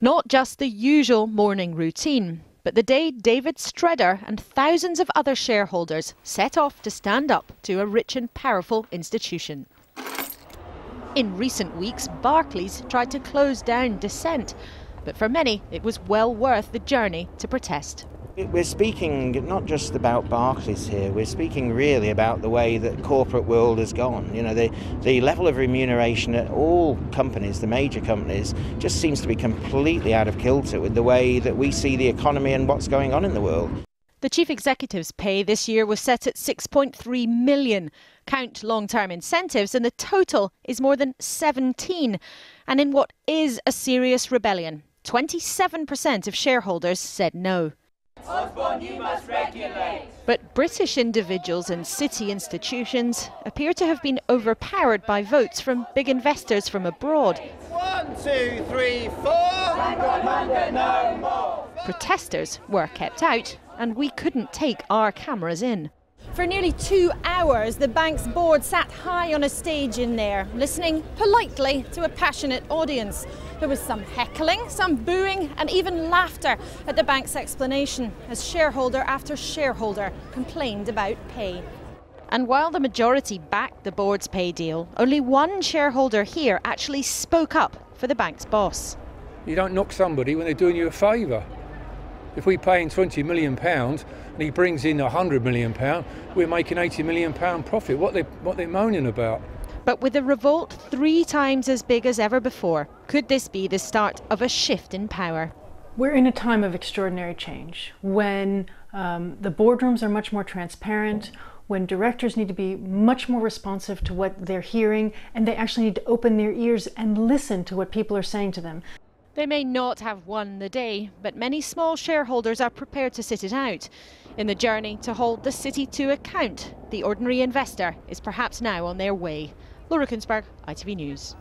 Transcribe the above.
Not just the usual morning routine, but the day David Stredder and thousands of other shareholders set off to stand up to a rich and powerful institution. In recent weeks, Barclays tried to close down dissent, but for many it was well worth the journey to protest. We're speaking not just about Barclays here, we're speaking really about the way that the corporate world has gone. You know, the level of remuneration at all companies, the major companies, just seems to be completely out of kilter with the way that we see the economy and what's going on in the world. The chief executive's pay this year was set at 6.3 million. Count long-term incentives and the total is more than 17. And in what is a serious rebellion, 27% of shareholders said no. Osborne, you must regulate. But British individuals and city institutions appear to have been overpowered by votes from big investors from abroad. 1, 2, 3, 4. No more. Protesters were kept out and we couldn't take our cameras in. For nearly 2 hours, the bank's board sat high on a stage in there, listening politely to a passionate audience. There was some heckling, some booing and even laughter at the bank's explanation as shareholder after shareholder complained about pay. And while the majority backed the board's pay deal, only one shareholder here actually spoke up for the bank's boss. You don't knock somebody when they're doing you a favour. If we pay him £20 million and he brings in £100 million, we're making £80 million profit. What they're moaning about? But with a revolt 3 times as big as ever before, could this be the start of a shift in power? We're in a time of extraordinary change when the boardrooms are much more transparent, when directors need to be much more responsive to what they're hearing, and they actually need to open their ears and listen to what people are saying to them. They may not have won the day, but many small shareholders are prepared to sit it out. In the journey to hold the city to account, the ordinary investor is perhaps now on their way. Laura Kunzberg, ITV News.